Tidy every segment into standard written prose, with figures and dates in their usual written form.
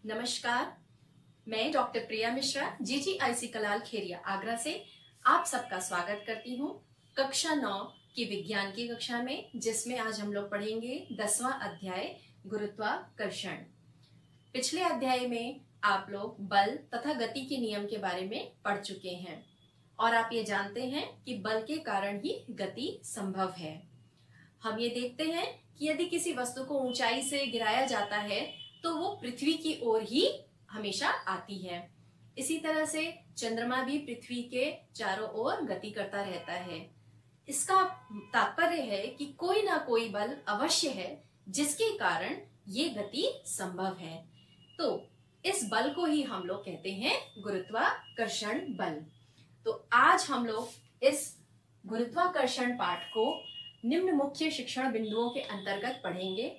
नमस्कार, मैं doctor Priya Mishra GGIC Kalal Kheria Agra से आप सबका स्वागत करती हूँ कक्षा 9 की विज्ञान की कक्षा में, जिसमें आज हम लोग पढ़ेंगे 10वां अध्याय गुरुत्वाकर्षण। पिछले अध्याय में आप लोग बल तथा गति के नियम के बारे में पढ़ चुके हैं और आप ये जानते हैं कि बल के कारण ही गति संभव है। हम ये देखते हैं कि यदि किसी वस्तु को ऊंचाई से गिराया जाता है तो वो पृथ्वी की ओर ही हमेशा आती है। इसी तरह से चंद्रमा भी पृथ्वी के चारों ओर गति करता रहता है। इसका तात्पर्य है कि कोई ना कोई बल अवश्य है जिसके कारण ये गति संभव है। तो इस बल को ही हम लोग कहते हैं गुरुत्वाकर्षण बल। तो आज हम लोग इस गुरुत्वाकर्षण पाठ को निम्न मुख्य शिक्षण बिंदुओं के अंतर्गत पढ़ेंगे,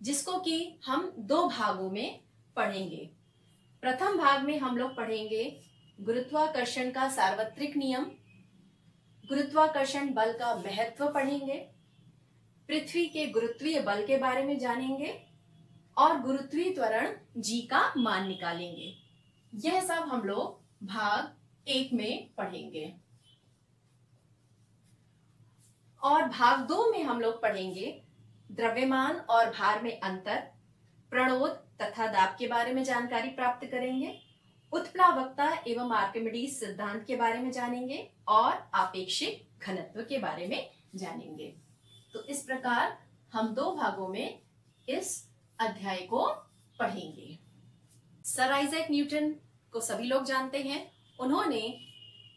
जिसको कि हम 2 भागों में पढ़ेंगे। प्रथम भाग में हम लोग पढ़ेंगे गुरुत्वाकर्षण का सार्वत्रिक नियम, गुरुत्वाकर्षण बल का महत्व पढ़ेंगे, पृथ्वी के गुरुत्वीय बल के बारे में जानेंगे और गुरुत्वीय त्वरण G का मान निकालेंगे। यह सब हम लोग भाग 1 में पढ़ेंगे। और भाग 2 में हम लोग पढ़ेंगे द्रव्यमान और भार में अंतर, प्रणोद तथा दाब के बारे में जानकारी प्राप्त करेंगे, उत्प्लावकता एवं आर्किमिडीज सिद्धांत के बारे में जानेंगे और आपेक्षिक घनत्व के बारे में जानेंगे। तो इस प्रकार हम 2 भागों में इस अध्याय को पढ़ेंगे। सर आइजैक न्यूटन को सभी लोग जानते हैं। उन्होंने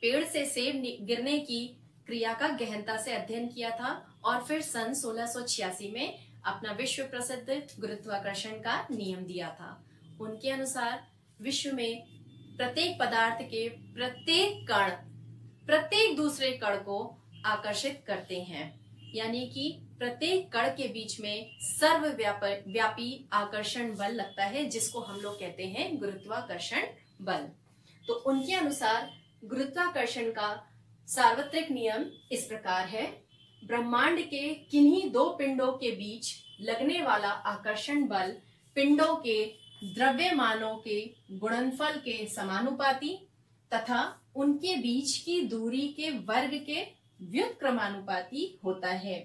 पेड़ से सेब गिरने की क्रिया का गहनता से अध्ययन किया था और फिर सन 1686 में अपना विश्व प्रसिद्ध गुरुत्वाकर्षण का नियम दिया था। उनके अनुसार विश्व में प्रत्येक पदार्थ के प्रत्येक कण प्रत्येक दूसरे कण को आकर्षित करते हैं, यानी कि प्रत्येक कण के बीच में सर्वव्यापी आकर्षण बल लगता है, जिसको हम लोग कहते हैं गुरुत्वाकर्षण बल। तो उनके अनुसार गुरुत्वाकर्षण का सार्वत्रिक नियम इस प्रकार है। ब्रह्मांड के किन्हीं 2 पिंडों के बीच लगने वाला आकर्षण बल पिंडों के द्रव्यमानों के गुणनफल के समानुपाती तथा उनके बीच की दूरी के वर्ग के व्युत्क्रमानुपाती होता है।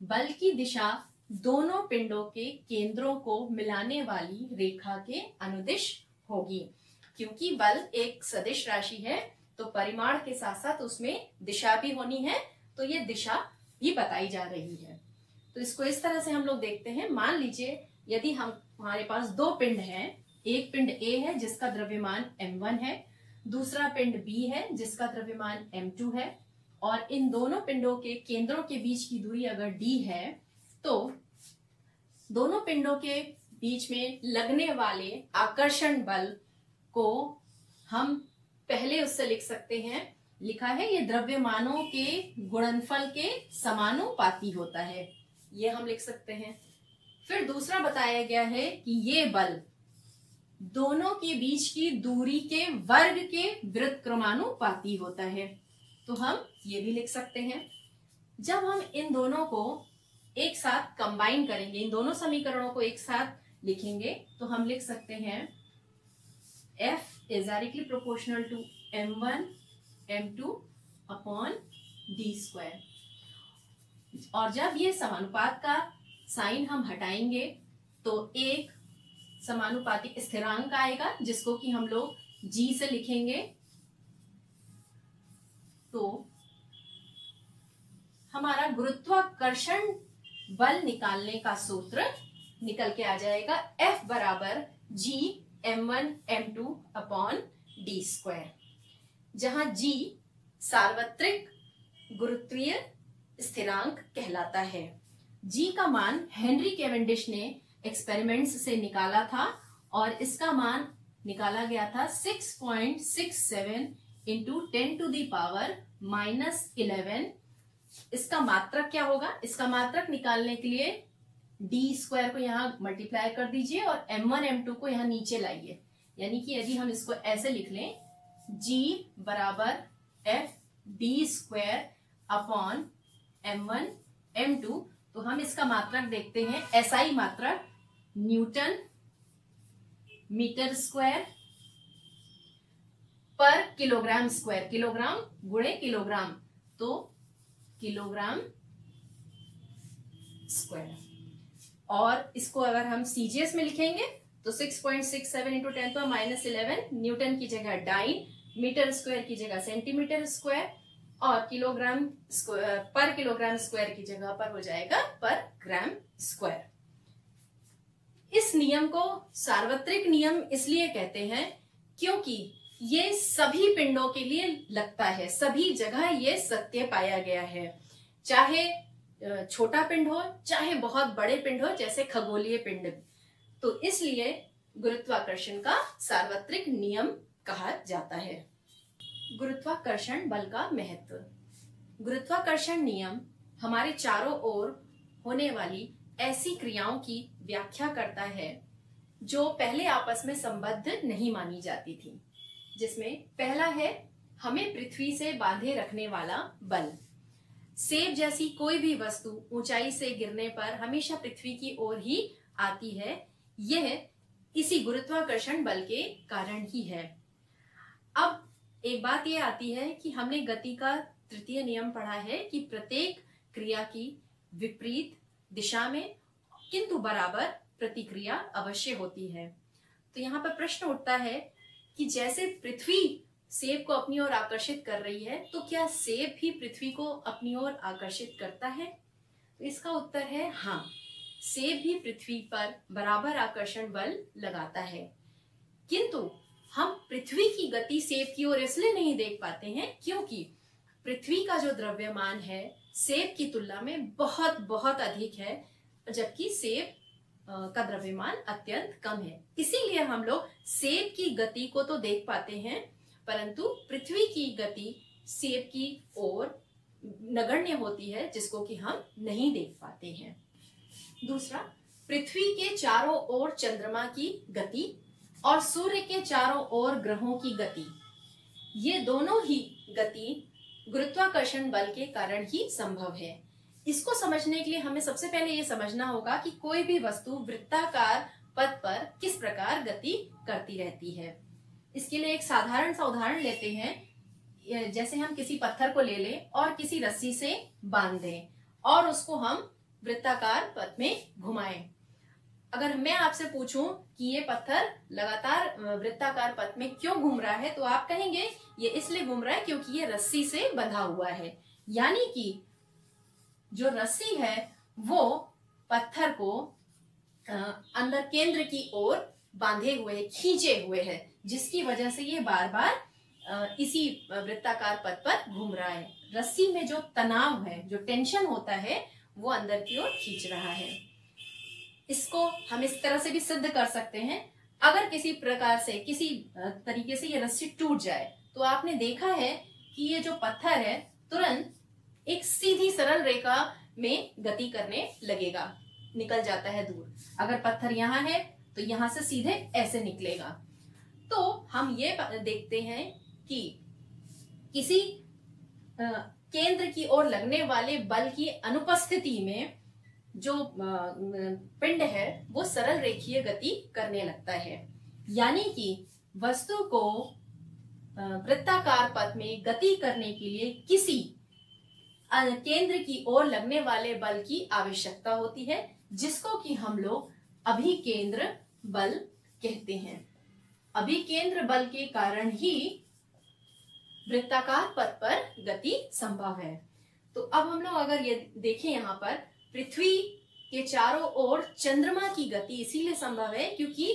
बल की दिशा दोनों पिंडों के केंद्रों को मिलाने वाली रेखा के अनुदिश होगी। क्योंकि बल एक सदिश राशि है तो परिमाण के साथ साथ उसमें दिशा भी होनी है, तो ये दिशा भी बताई जा रही है। तो इसको इस तरह से हम लोग देखते हैं। मान लीजिए यदि हमारे पास 2 पिंड हैं, एक पिंड A है जिसका द्रव्यमान m1 है, दूसरा पिंड B है जिसका द्रव्यमान m2 है, और इन दोनों पिंडों के केंद्रों के बीच की दूरी अगर d है तो दोनों पिंडों के बीच में लगने वाले आकर्षण बल को हम पहले उससे लिख सकते हैं। लिखा है ये द्रव्यमानों के गुणनफल के समानुपाती होता है, ये हम लिख सकते हैं। फिर दूसरा बताया गया है कि ये बल दोनों के बीच की दूरी के वर्ग के व्युत्क्रमानुपाती होता है, तो हम ये भी लिख सकते हैं। जब हम इन दोनों को एक साथ कंबाइन करेंगे, इन दोनों समीकरणों को एक साथ लिखेंगे, तो हम लिख सकते हैं F is directly proportional to m1 m2 upon d square. और जब ये समानुपात का साइन हम हटाएंगे तो एक समानुपाती स्थिरांक आएगा, जिसको कि हम लोग g से लिखेंगे। तो हमारा गुरुत्वाकर्षण बल निकालने का सूत्र निकल के आ जाएगा F बराबर g m1 m2 upon d square, जहां g सार्वत्रिक गुरुत्वीय स्थिरांक कहलाता है। g का मान हेनरी कैवेंडिश ने एक्सपेरिमेंट्स से निकाला था और इसका मान निकाला गया था 6.67 इंटू 10 टू दी पावर -11। इसका मात्रक क्या होगा? इसका मात्रक निकालने के लिए d स्क्वायर को यहाँ मल्टीप्लाई कर दीजिए और m1 m2 को यहाँ नीचे लाइए। यानी कि यदि हम इसको ऐसे लिख लें g बराबर f d square upon m1 m2, तो हम इसका मात्रक देखते हैं। SI मात्रक न्यूटन मीटर स्क्वायर पर किलोग्राम स्क्वायर, किलोग्राम गुणे किलोग्राम, तो किलोग्राम स्क्वायर। और इसको अगर हम सीजीएस में लिखेंगे तो 6.67 इंटू 10⁻11 न्यूटन की जगह डाइन, मीटर स्क्वायर की जगह सेंटीमीटर स्क्वायर, और किलोग्राम पर किलोग्राम स्क्वायर की जगह पर हो जाएगा पर ग्राम स्क्वायर। इस नियम को सार्वत्रिक नियम इसलिए कहते हैं क्योंकि ये सभी पिंडों के लिए लगता है, सभी जगह ये सत्य पाया गया है, चाहे छोटा पिंड हो चाहे बहुत बड़े पिंड हो, जैसे खगोलीय पिंड। तो इसलिए गुरुत्वाकर्षण का सार्वत्रिक नियम कहा जाता है। गुरुत्वाकर्षण बल का महत्व। गुरुत्वाकर्षण नियम हमारे चारों ओर होने वाली ऐसी क्रियाओं की व्याख्या करता है जो पहले आपस में संबद्ध नहीं मानी जाती थी, जिसमें पहला है हमें पृथ्वी से बांधे रखने वाला बल। सेब जैसी कोई भी वस्तु ऊंचाई से गिरने पर हमेशा पृथ्वी की ओर ही आती है, यह इसी गुरुत्वाकर्षण बल के कारण ही है। अब एक बात यह आती है कि हमने गति का तृतीय नियम पढ़ा है कि प्रत्येक क्रिया की विपरीत दिशा में किंतु बराबर प्रतिक्रिया अवश्य होती है। तो यहाँ पर प्रश्न उठता है कि जैसे पृथ्वी सेब को अपनी ओर आकर्षित कर रही है, तो क्या सेब भी पृथ्वी को अपनी ओर आकर्षित करता है? तो इसका उत्तर है हाँ, सेब भी पृथ्वी पर बराबर आकर्षण बल लगाता है, किंतु हम पृथ्वी की गति सेब की ओर इसलिए नहीं देख पाते हैं क्योंकि पृथ्वी का जो द्रव्यमान है सेब की तुलना में बहुत बहुत अधिक है, जबकि सेब का द्रव्यमान अत्यंत कम है। इसीलिए हम लोग सेब की गति को तो देख पाते हैं, परंतु पृथ्वी की गति सेब की ओर नगण्य होती है, जिसको कि हम नहीं देख पाते हैं। दूसरा, पृथ्वी के चारों ओर चंद्रमा की गति और सूर्य के चारों ओर ग्रहों की गति, ये दोनों ही गति गुरुत्वाकर्षण बल के कारण ही संभव है। इसको समझने के लिए हमें सबसे पहले ये समझना होगा कि कोई भी वस्तु वृत्ताकार पथ पर किस प्रकार गति करती रहती है। इसके लिए एक साधारण सा उदाहरण लेते हैं। जैसे हम किसी पत्थर को ले लें और किसी रस्सी से बांध दें और उसको हम वृत्ताकार पथ में घुमाएं। अगर मैं आपसे पूछूं कि ये पत्थर लगातार वृत्ताकार पथ में क्यों घूम रहा है, तो आप कहेंगे ये इसलिए घूम रहा है क्योंकि ये रस्सी से बंधा हुआ है। यानी कि जो रस्सी है वो पत्थर को अंदर केंद्र की ओर बांधे हुए, खींचे हुए है, जिसकी वजह से ये बार बार इसी वृत्ताकार पथ पर घूम रहा है। रस्सी में जो तनाव है, जो टेंशन होता है, वो अंदर की ओर खींच रहा है। इसको हम इस तरह से भी सिद्ध कर सकते हैं। अगर किसी प्रकार से, किसी तरीके से ये रस्सी टूट जाए, तो आपने देखा है कि ये जो पत्थर है तुरंत एक सीधी सरल रेखा में गति करने लगेगा, निकल जाता है दूर। अगर पत्थर यहाँ है तो यहाँ से सीधे ऐसे निकलेगा। तो हम ये देखते हैं कि किसी केंद्र की ओर लगने वाले बल की अनुपस्थिति में जो पिंड है वो सरल रेखीय गति करने लगता है। यानी कि वस्तु को वृत्ताकार पथ में गति करने के लिए किसी केंद्र की ओर लगने वाले बल की आवश्यकता होती है, जिसको कि हम लोग अभिकेंद्र बल कहते हैं। अभिकेंद्र बल के कारण ही वृत्ताकार पथ पर गति संभव है। तो अब हम लोग अगर ये देखें, यहाँ पर पृथ्वी के चारों ओर चंद्रमा की गति इसीलिए संभव है क्योंकि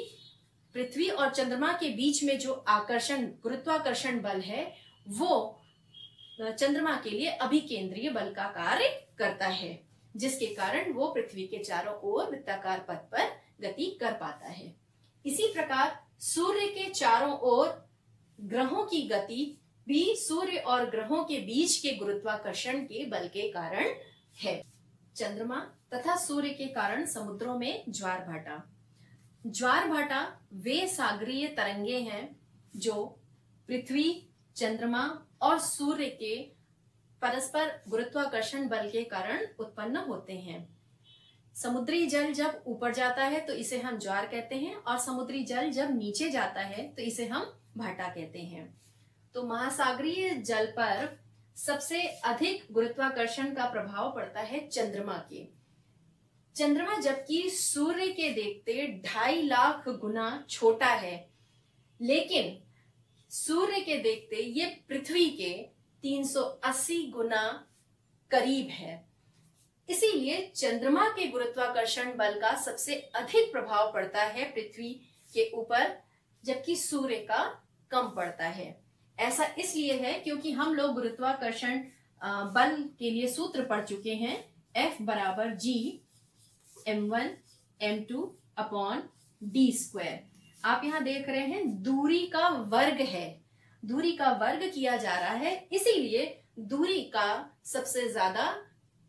पृथ्वी और चंद्रमा के बीच में जो आकर्षण, गुरुत्वाकर्षण बल है, वो चंद्रमा के लिए अभिकेंद्रीय बल का कार्य करता है, जिसके कारण वो पृथ्वी के चारों ओर वृत्ताकार पथ पर गति कर पाता है। इसी प्रकार सूर्य के चारों ओर ग्रहों की गति भी सूर्य और ग्रहों के बीच के गुरुत्वाकर्षण के बल के कारण है। चंद्रमा तथा सूर्य के कारण समुद्रों में ज्वार भाटा। ज्वार भाटा वे सागरीय तरंगे हैं जो पृथ्वी, चंद्रमा और सूर्य के परस्पर गुरुत्वाकर्षण बल के कारण उत्पन्न होते हैं। समुद्री जल जब ऊपर जाता है तो इसे हम ज्वार कहते हैं, और समुद्री जल जब नीचे जाता है तो इसे हम भाटा कहते हैं। तो महासागरीय जल पर सबसे अधिक गुरुत्वाकर्षण का प्रभाव पड़ता है चंद्रमा के। चंद्रमा जबकि सूर्य के देखते 2.5 लाख गुना छोटा है, लेकिन सूर्य के देखते ये पृथ्वी के 380 गुना करीब है। इसीलिए चंद्रमा के गुरुत्वाकर्षण बल का सबसे अधिक प्रभाव पड़ता है पृथ्वी के ऊपर, जबकि सूर्य का कम पड़ता है। ऐसा इसलिए है क्योंकि हम लोग गुरुत्वाकर्षण बल के लिए सूत्र पढ़ चुके हैं, F बराबर G m1 m2 upon d square. आप यहाँ देख रहे हैं दूरी का वर्ग है, दूरी का वर्ग किया जा रहा है, इसीलिए दूरी का सबसे ज्यादा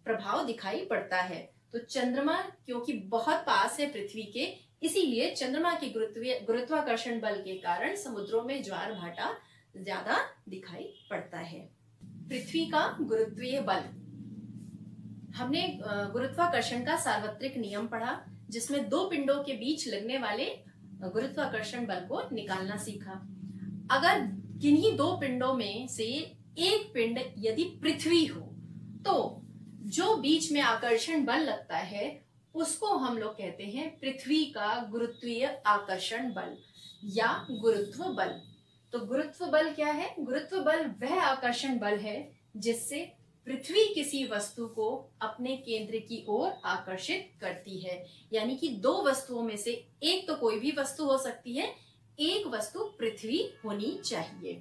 प्रभाव दिखाई पड़ता है। तो चंद्रमा क्योंकि बहुत पास है पृथ्वी के, इसीलिए चंद्रमा की गुरुत्वाकर्षण बल के कारण समुद्रों में ज्वार भाटा ज्यादा दिखाई पड़ता है। पृथ्वी का गुरुत्वीय बल, हमने गुरुत्वाकर्षण का सार्वत्रिक नियम पढ़ा, जिसमें दो पिंडों के बीच लगने वाले गुरुत्वाकर्षण बल को निकालना सीखा। अगर किन्हीं दो पिंडों में से एक पिंड यदि पृथ्वी हो, तो जो बीच में आकर्षण बल लगता है उसको हम लोग कहते हैं पृथ्वी का गुरुत्वीय आकर्षण बल या गुरुत्व बल। तो गुरुत्व बल क्या है? गुरुत्व बल वह आकर्षण बल है जिससे पृथ्वी किसी वस्तु को अपने केंद्र की ओर आकर्षित करती है। यानी कि दो वस्तुओं में से एक तो कोई भी वस्तु हो सकती है, एक वस्तु पृथ्वी होनी चाहिए।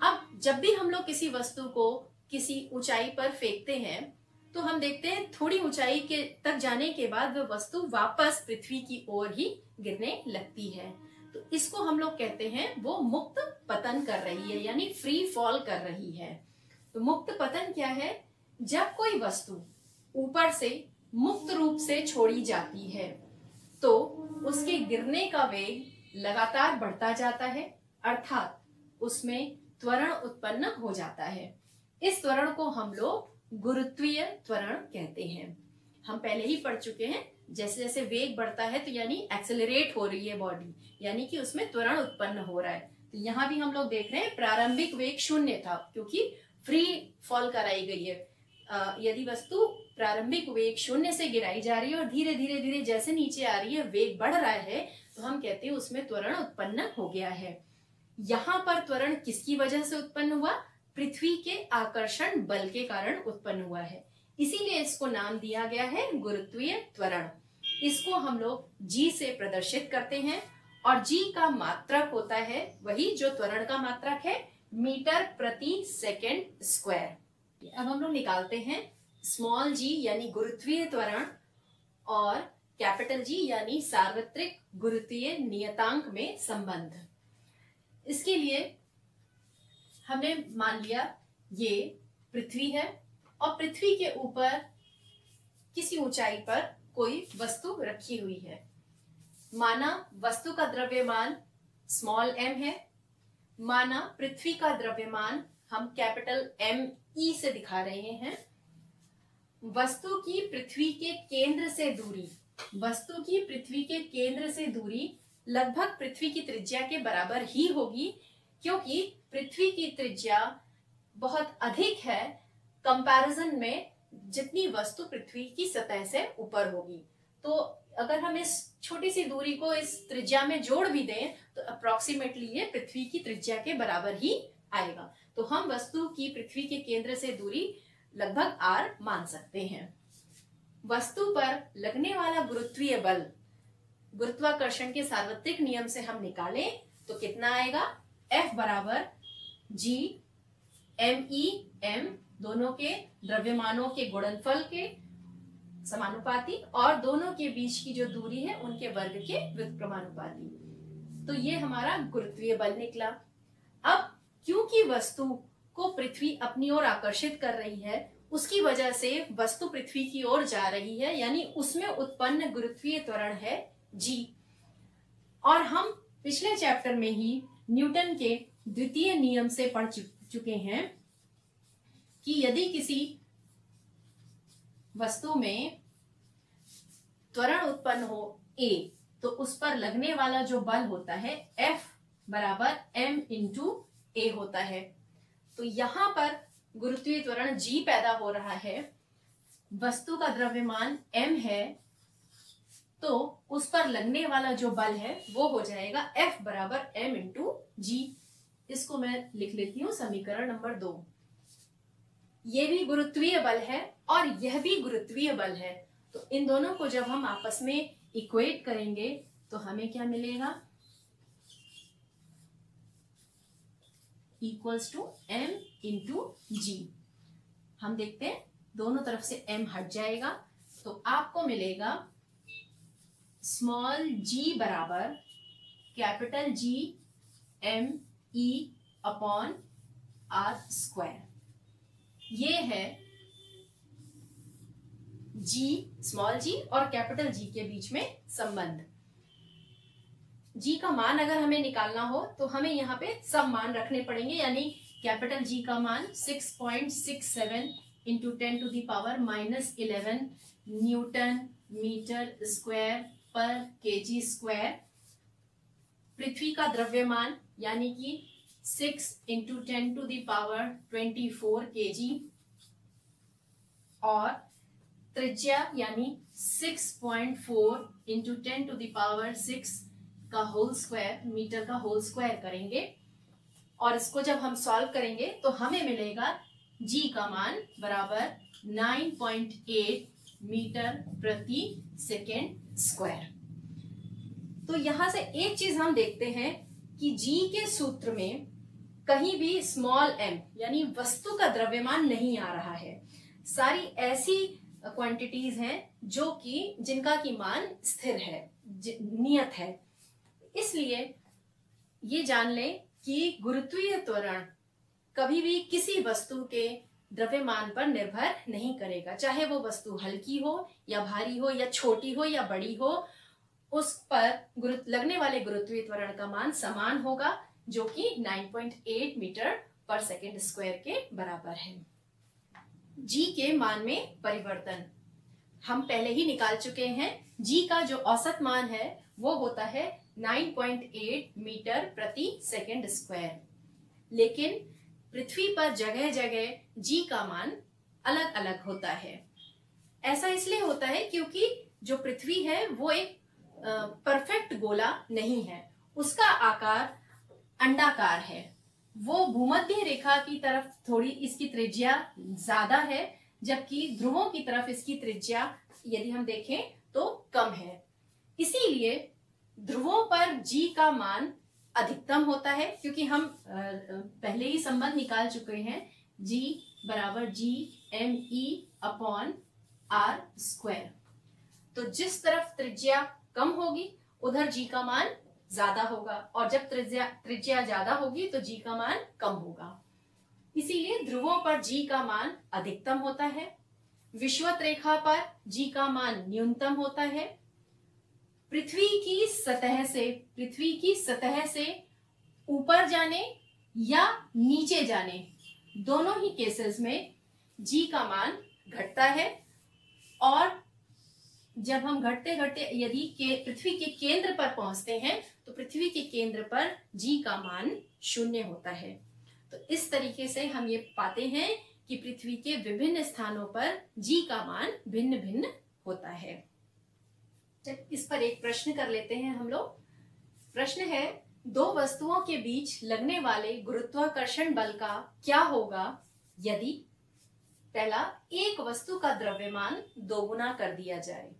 अब जब भी हम लोग किसी वस्तु को किसी ऊंचाई पर फेंकते हैं तो हम देखते हैं थोड़ी ऊंचाई के तक जाने के बाद वह वस्तु वापस पृथ्वी की ओर ही गिरने लगती है। तो इसको हम लोग कहते हैं वो मुक्त पतन कर रही है, यानी फ्री फॉल कर रही है। तो मुक्त पतन क्या है? जब कोई वस्तु ऊपर से मुक्त रूप से छोड़ी जाती है तो उसके गिरने का वेग लगातार बढ़ता जाता है, अर्थात उसमें त्वरण उत्पन्न हो जाता है। इस त्वरण को हम लोग गुरुत्वीय त्वरण कहते हैं। हम पहले ही पढ़ चुके हैं, जैसे जैसे वेग बढ़ता है तो यानी एक्सेलरेट हो रही है बॉडी, यानी कि उसमें त्वरण उत्पन्न हो रहा है। तो यहाँ भी हम लोग देख रहे हैं प्रारंभिक वेग 0 था क्योंकि फ्री फॉल कराई गई है। यदि वस्तु प्रारंभिक वेग 0 से गिराई जा रही है और धीरे धीरे धीरे जैसे नीचे आ रही है वेग बढ़ रहा है, तो हम कहते हैं उसमें त्वरण उत्पन्न हो गया है। यहाँ पर त्वरण किसकी वजह से उत्पन्न हुआ? पृथ्वी के आकर्षण बल के कारण उत्पन्न हुआ है, इसीलिए इसको नाम दिया गया है गुरुत्वीय त्वरण। इसको हम लोग G से प्रदर्शित करते हैं और G का मात्रक होता है वही जो त्वरण का मात्रक है, मीटर प्रति सेकेंड स्क्वायर। अब हम लोग निकालते हैं स्मॉल g यानी गुरुत्वीय त्वरण और कैपिटल G यानी सार्वत्रिक गुरुत्वीय नियतांक में संबंध। इसके लिए हमने मान लिया ये पृथ्वी है और पृथ्वी के ऊपर किसी ऊंचाई पर कोई वस्तु रखी हुई है। माना वस्तु का द्रव्यमान स्मॉल m है, माना पृथ्वी का द्रव्यमान हम कैपिटल ME से दिखा रहे हैं। वस्तु की पृथ्वी के केंद्र से दूरी, वस्तु की पृथ्वी के केंद्र से दूरी लगभग पृथ्वी की त्रिज्या के बराबर ही होगी, क्योंकि पृथ्वी की त्रिज्या बहुत अधिक है कंपैरिजन में जितनी वस्तु पृथ्वी की सतह से ऊपर होगी। तो अगर हम इस छोटी सी दूरी को इस त्रिज्या में जोड़ भी दें तो अप्रोक्सीमेटली ये पृथ्वी की त्रिज्या के बराबर ही आएगा। तो हम वस्तु की पृथ्वी के केंद्र से दूरी लगभग r मान सकते हैं। वस्तु पर लगने वाला गुरुत्वीय बल गुरुत्वाकर्षण के सार्वत्रिक नियम से हम निकालें तो कितना आएगा? F बराबर G ME M दोनों के द्रव्यमानों के गुणनफल के समानुपाती और दोनों के बीच की जो दूरी है उनके वर्ग के व्युत्क्रमानुपाती। तो ये हमारा गुरुत्वीय बल निकला। अब क्योंकि वस्तु को पृथ्वी अपनी ओर आकर्षित कर रही है, उसकी वजह से वस्तु पृथ्वी की ओर जा रही है, यानी उसमें उत्पन्न गुरुत्वीय त्वरण है G। और हम पिछले चैप्टर में ही न्यूटन के द्वितीय नियम से पढ़ चुके हैं कि यदि किसी वस्तु में त्वरण उत्पन्न हो A, तो उस पर लगने वाला जो बल होता है F बराबर m इंटू A होता है। तो यहां पर गुरुत्वीय त्वरण G पैदा हो रहा है, वस्तु का द्रव्यमान m है, तो उस पर लगने वाला जो बल है वो हो जाएगा F बराबर m इंटू G। इसको मैं लिख लेती हूं समीकरण नंबर 2। ये भी गुरुत्वीय बल है और यह भी गुरुत्वीय बल है, तो इन दोनों को जब हम आपस में इक्वेट करेंगे तो हमें क्या मिलेगा, इक्वल्स टू m इंटू जी। हम देखते हैं दोनों तरफ से m हट जाएगा, तो आपको मिलेगा स्मॉल g बराबर capital G m e upon r square. ये है g, स्मॉल g और कैपिटल G के बीच में संबंध। g का मान अगर हमें निकालना हो तो हमें यहाँ पे सब मान रखने पड़ेंगे, यानी कैपिटल G का मान 6.67 into 10 to the power -11 newton metre square पर केजी स्क्वायर। पृथ्वी का द्रव्यमान यानी कि 6 into 10 to the power 24 KG, और त्रिज्या यानी 6.4 इंटू 10 टू दी पावर 6 का होल स्क्वायर, मीटर का होल स्क्वायर करेंगे, और इसको जब हम सॉल्व करेंगे तो हमें मिलेगा g का मान बराबर 9.8 मीटर प्रति सेकेंड स्क्वायर। तो यहां से एक चीज हम देखते हैं कि g के सूत्र में कहीं भी स्मॉल m यानी वस्तु का द्रव्यमान नहीं आ रहा है। सारी ऐसी क्वांटिटीज हैं जो कि जिनका की मान स्थिर है, नियत है। इसलिए ये जान लें कि गुरुत्वीय त्वरण कभी भी किसी वस्तु के द्रव्यमान पर निर्भर नहीं करेगा, चाहे वो वस्तु हल्की हो या भारी हो या छोटी हो या बड़ी हो, उस पर लगने वाले गुरुत्वीय त्वरण का मान समान होगा, जो कि 9.8 मीटर पर सेकेंड स्क्वायर के बराबर है। g के मान में परिवर्तन हम पहले ही निकाल चुके हैं। g का जो औसत मान है वो होता है 9.8 मीटर प्रति सेकेंड स्क्वायर, लेकिन पृथ्वी पर जगह जगह g का मान अलग अलग होता है। ऐसा इसलिए होता है क्योंकि जो पृथ्वी है वो एक परफेक्ट गोला नहीं है, उसका आकार अंडाकार है। वो भूमध्य रेखा की तरफ थोड़ी इसकी त्रिज्या ज्यादा है, जबकि ध्रुवों की तरफ इसकी त्रिज्या यदि हम देखें तो कम है। इसीलिए ध्रुवों पर g का मान अधिकतम होता है, क्योंकि हम पहले ही संबंध निकाल चुके हैं, g बराबर g m e upon r square. तो जिस तरफ त्रिज्या कम होगी उधर g का मान ज्यादा होगा, और जब त्रिज्या ज्यादा होगी तो g का मान कम होगा। इसीलिए ध्रुवों पर g का मान अधिकतम होता है, विषुवत रेखा पर g का मान न्यूनतम होता है। पृथ्वी की सतह से ऊपर जाने या नीचे जाने, दोनों ही केसेस में g का मान घटता है, और जब हम घटते घटते यदि पृथ्वी के केंद्र पर पहुंचते हैं तो पृथ्वी के केंद्र पर g का मान 0 होता है। तो इस तरीके से हम ये पाते हैं कि पृथ्वी के विभिन्न स्थानों पर g का मान भिन्न भिन्न होता है। इस पर एक प्रश्न कर लेते हैं हम लोग। प्रश्न है, दो वस्तुओं के बीच लगने वाले गुरुत्वाकर्षण बल का क्या होगा यदि पहला, एक वस्तु का द्रव्यमान दोगुना कर दिया जाए,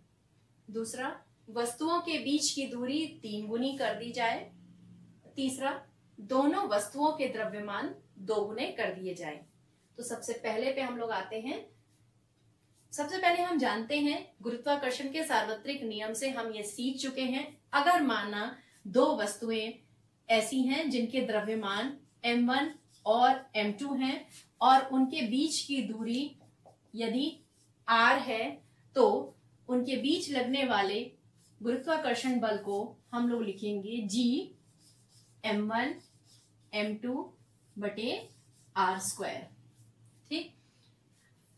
दूसरा, वस्तुओं के बीच की दूरी 3 गुनी कर दी जाए, तीसरा, दोनों वस्तुओं के द्रव्यमान 2 गुने कर दिए जाए। तो सबसे पहले पे हम लोग आते हैं। सबसे पहले हम जानते हैं गुरुत्वाकर्षण के सार्वत्रिक नियम से हम ये सीख चुके हैं, अगर माना दो वस्तुएं ऐसी हैं जिनके द्रव्यमान m1 और m2 हैं और उनके बीच की दूरी यदि r है, तो उनके बीच लगने वाले गुरुत्वाकर्षण बल को हम लोग लिखेंगे g m1 m2 बटे r स्क्वायर। ठीक,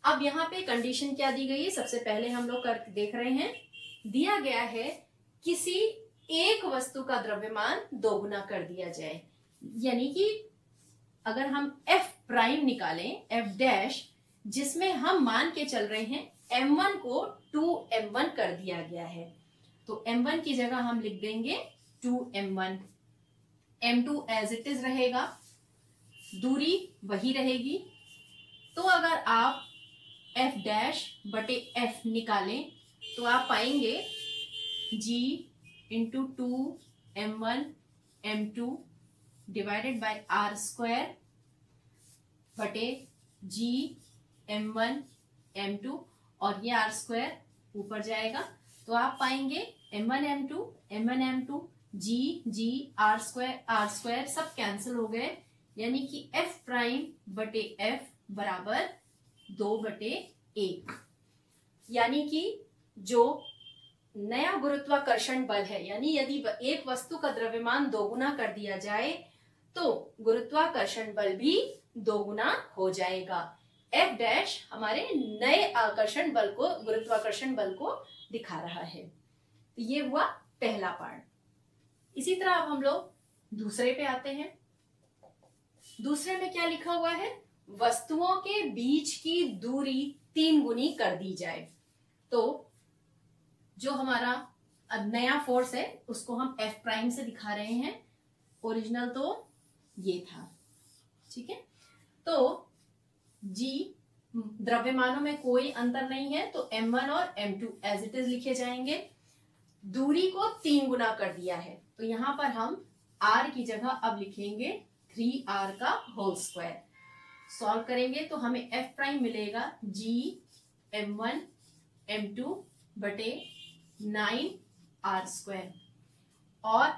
अब यहाँ पे कंडीशन क्या दी गई है, सबसे पहले हम लोग कर देख रहे हैं दिया गया है किसी एक वस्तु का द्रव्यमान दोगुना कर दिया जाए, यानी कि अगर हम एफ प्राइम निकालें, एफ डैश, जिसमें हम मान के चल रहे हैं m1 को 2m1 कर दिया गया है, तो m1 की जगह हम लिख देंगे 2m1, m2 as it is रहेगा, दूरी वही रहेगी। तो अगर आप f डैश बटे f निकालें तो आप पाएंगे g into 2m1 m2 divided by r square बटे g m1 m2, और ये r स्क्वायर ऊपर जाएगा तो आप पाएंगे m1 m2 g r square सब कैंसिल हो गए, यानी कि f प्राइम बटे f बराबर 2/1। यानी कि जो नया गुरुत्वाकर्षण बल है, यानी यदि एक वस्तु का द्रव्यमान दोगुना कर दिया जाए तो गुरुत्वाकर्षण बल भी दोगुना हो जाएगा। F डैश हमारे नए आकर्षण बल को, गुरुत्वाकर्षण बल को दिखा रहा है। तो ये हुआ पहला पार्ट। इसी तरह अब हम लोग दूसरे पे आते हैं। दूसरे में क्या लिखा हुआ है, वस्तुओं के बीच की दूरी 3 गुनी कर दी जाए। तो जो हमारा नया फोर्स है उसको हम F प्राइम से दिखा रहे हैं, ओरिजिनल तो ये था, ठीक है। तो G द्रव्यमानों में कोई अंतर नहीं है तो m1 और m2 एज इट इज लिखे जाएंगे। दूरी को 3 गुना कर दिया है तो यहां पर हम r की जगह अब लिखेंगे 3r का होल स्क्वायर। सॉल्व करेंगे तो हमें F प्राइम मिलेगा G m1 m2 बटे 9r स्क्वायर, और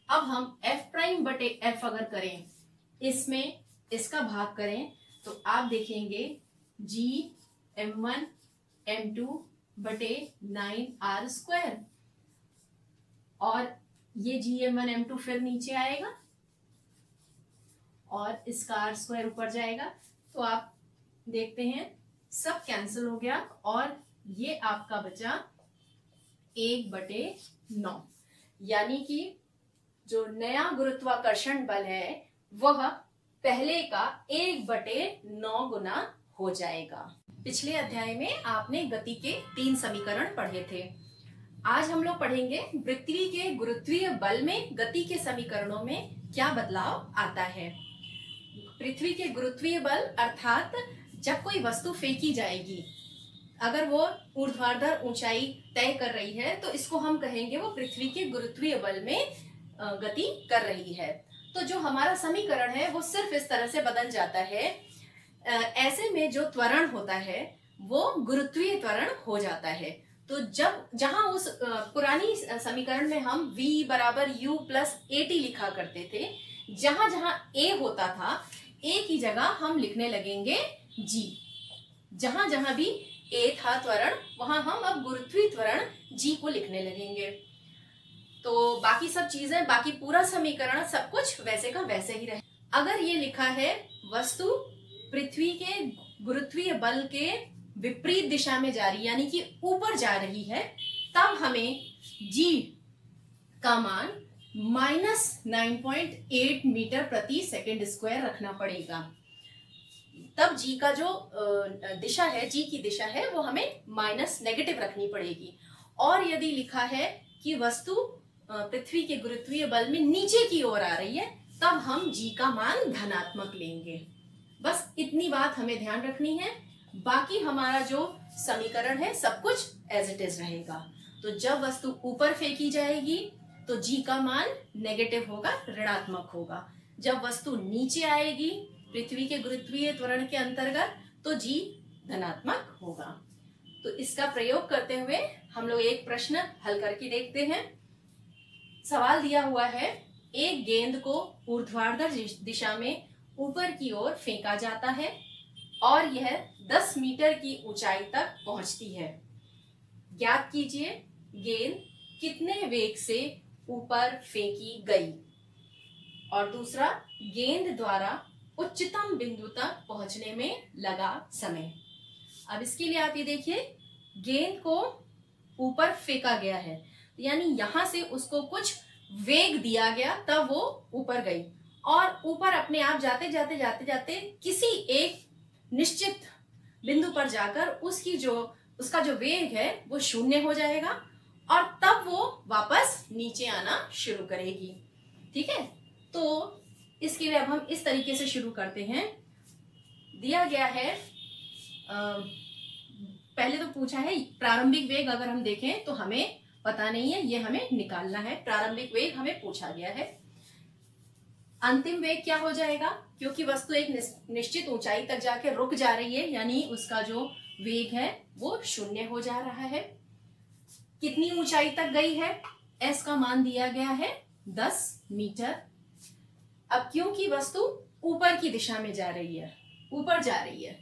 अब हम F प्राइम बटे F अगर करें, इसमें इसका भाग करें तो आप देखेंगे G m1 m2 बटे 9r स्क्वायर, और ये G m1 m2 फिर नीचे आएगा और इसका r स्क्वायर ऊपर जाएगा। तो आप देखते हैं सब कैंसिल हो गया और ये आपका बचा 1/9, यानी कि जो नया गुरुत्वाकर्षण बल है वह पहले का 1/9 गुना हो जाएगा। पिछले अध्याय में आपने गति के 3 समीकरण पढ़े थे। आज हम लोग पढ़ेंगे पृथ्वी के गुरुत्वीय बल में गति के समीकरणों में क्या बदलाव आता है। पृथ्वी के गुरुत्वीय बल अर्थात जब कोई वस्तु फेंकी जाएगी, अगर वो ऊर्ध्वाधर ऊंचाई तय कर रही है तो इसको हम कहेंगे वो पृथ्वी के गुरुत्वीय बल में गति कर रही है। तो जो हमारा समीकरण है वो सिर्फ इस तरह से बदल जाता है, ऐसे में जो त्वरण होता है वो गुरुत्वीय त्वरण हो जाता है। तो जब जहां उस पुरानी समीकरण में हम v बराबर u प्लस at लिखा करते थे, जहां जहां a होता था a की जगह हम लिखने लगेंगे g। जहां जहां भी a था त्वरण, वहां हम अब गुरुत्वीय त्वरण g को लिखने लगेंगे। तो बाकी सब चीजें, बाकी पूरा समीकरण सब कुछ वैसे का वैसे ही रहे। अगर ये लिखा है वस्तु पृथ्वी के गुरुत्वीय बल के विपरीत दिशा में जा रही, यानी कि ऊपर जा रही है, तब हमें g का मान -9.8 मीटर प्रति सेकंड स्क्वायर रखना पड़ेगा। तब g का जो दिशा है, g की दिशा है, वो हमें माइनस नेगेटिव रखनी पड़ेगी। और यदि लिखा है कि वस्तु पृथ्वी के गुरुत्वीय बल में नीचे की ओर आ रही है, तब हम g का मान धनात्मक लेंगे। बस इतनी बात हमें ध्यान रखनी है। बाकी हमारा जो समीकरण है सब कुछ एज इट इज रहेगा। तो जब वस्तु ऊपर फेंकी जाएगी तो g का मान नेगेटिव होगा, ऋणात्मक होगा। जब वस्तु नीचे आएगी पृथ्वी के गुरुत्वीय त्वरण के अंतर्गत तो g धनात्मक होगा। तो इसका प्रयोग करते हुए हम लोग एक प्रश्न हल करके देखते हैं। सवाल दिया हुआ है, एक गेंद को ऊर्ध्वाधर दिशा में ऊपर की ओर फेंका जाता है और यह 10 मीटर की ऊंचाई तक पहुंचती है। ज्ञात कीजिए गेंद कितने वेग से ऊपर फेंकी गई। और दूसरा, गेंद द्वारा उच्चतम बिंदु तक पहुंचने में लगा समय। अब इसके लिए आप ये देखिए, गेंद को ऊपर फेंका गया है, यानी यहां से उसको कुछ वेग दिया गया तब वो ऊपर गई, और ऊपर अपने आप जाते जाते जाते जाते किसी एक निश्चित बिंदु पर जाकर उसका जो वेग है वो शून्य हो जाएगा, और तब वो वापस नीचे आना शुरू करेगी। ठीक है, तो इसके लिए अब हम इस तरीके से शुरू करते हैं। दिया गया है, पहले तो पूछा है प्रारंभिक वेग, अगर हम देखें तो हमें पता नहीं है, ये हमें निकालना है। प्रारंभिक वेग हमें पूछा गया है। अंतिम वेग क्या हो जाएगा, क्योंकि वस्तु एक निश्चित ऊंचाई तक जाके रुक जा रही है, यानी उसका जो वेग है वो शून्य हो जा रहा है। कितनी ऊंचाई तक गई है, एस का मान दिया गया है 10 मीटर। अब क्योंकि वस्तु ऊपर की दिशा में जा रही है, ऊपर जा रही है,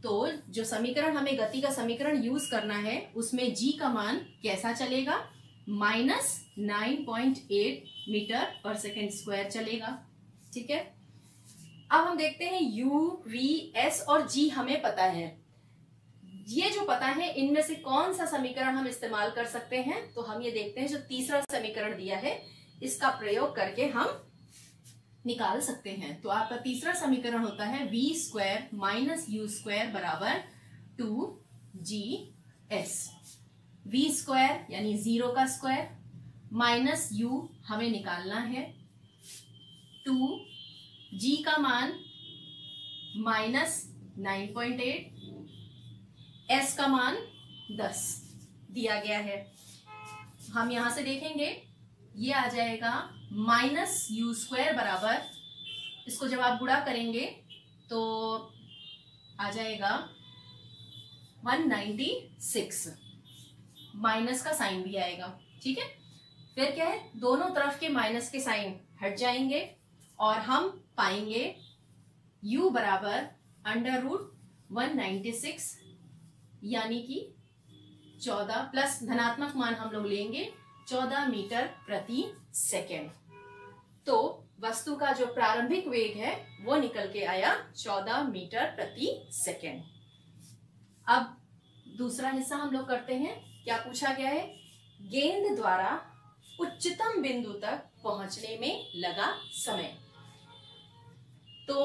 तो जो समीकरण हमें गति का समीकरण यूज करना है उसमें g का मान कैसा चलेगा, -9.8 मीटर पर सेकेंड स्क्वायर चलेगा। ठीक है, अब हम देखते हैं u, v, s और g हमें पता है। ये जो पता है इनमें से कौन सा समीकरण हम इस्तेमाल कर सकते हैं, तो हम ये देखते हैं जो तीसरा समीकरण दिया है इसका प्रयोग करके हम निकाल सकते हैं। तो आपका तीसरा समीकरण होता है v square minus you square बराबर 2gs। v स्क्वायर यानी 0 का स्क्वायर माइनस u हमें निकालना है 2, g का मान -9.8, s का मान 10 दिया गया है। हम यहां से देखेंगे ये आ जाएगा -u स्क्वायर बराबर, इसको जब आप गुणा करेंगे तो आ जाएगा 196, माइनस का साइन भी आएगा। ठीक है, फिर क्या है, दोनों तरफ के माइनस के साइन हट जाएंगे और हम पाएंगे u बराबर √196, यानी कि 14 प्लस धनात्मक मान हम लोग लेंगे 14 मीटर प्रति सेकेंड। तो वस्तु का जो प्रारंभिक वेग है वो निकल के आया 14 मीटर प्रति सेकेंड। अब दूसरा हिस्सा हम लोग करते हैं। क्या पूछा गया है, गेंद द्वारा उच्चतम बिंदु तक पहुंचने में लगा समय। तो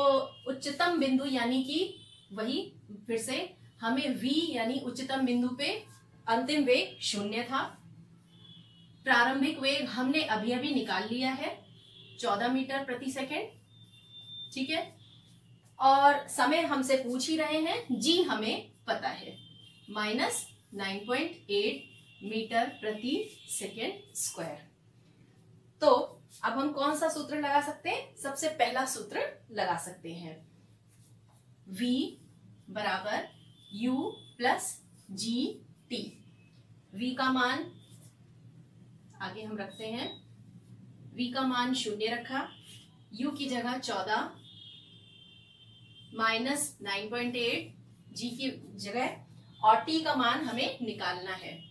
उच्चतम बिंदु यानी कि वही फिर से हमें v यानी उच्चतम बिंदु पे अंतिम वेग 0 था, प्रारंभिक वेग हमने अभी अभी निकाल लिया है 14 मीटर प्रति सेकेंड। ठीक है, और समय हमसे पूछ ही रहे हैं, g हमें पता है -9.8 मीटर प्रति सेकेंड स्क्वायर। तो अब हम कौन सा सूत्र लगा सकते हैं, सबसे पहला सूत्र लगा सकते हैं, v बराबर u plus G T. v का मान आगे हम रखते हैं, v का मान 0 रखा, u की जगह 14 -9.8 g की जगह, और t का मान हमें निकालना है।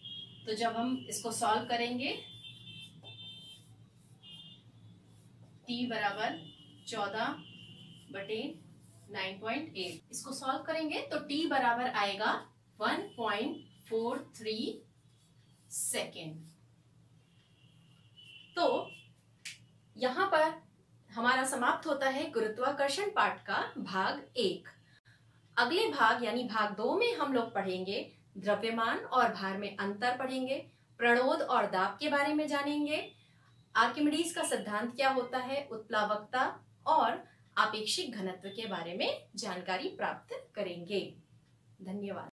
तो जब हम इसको सॉल्व करेंगे, t बराबर 14/9.8, इसको सॉल्व करेंगे तो t बराबर आएगा 1.43 सेकेंड। तो यहां पर हमारा समाप्त होता है गुरुत्वाकर्षण पाठ का भाग 1। अगले भाग यानी भाग 2 में हम लोग पढ़ेंगे द्रव्यमान और भार में अंतर पढ़ेंगे, प्रणोद और दाब के बारे में जानेंगे, आर्किमिडीज का सिद्धांत क्या होता है, उत्प्लावकता और आपेक्षिक घनत्व के बारे में जानकारी प्राप्त करेंगे। धन्यवाद।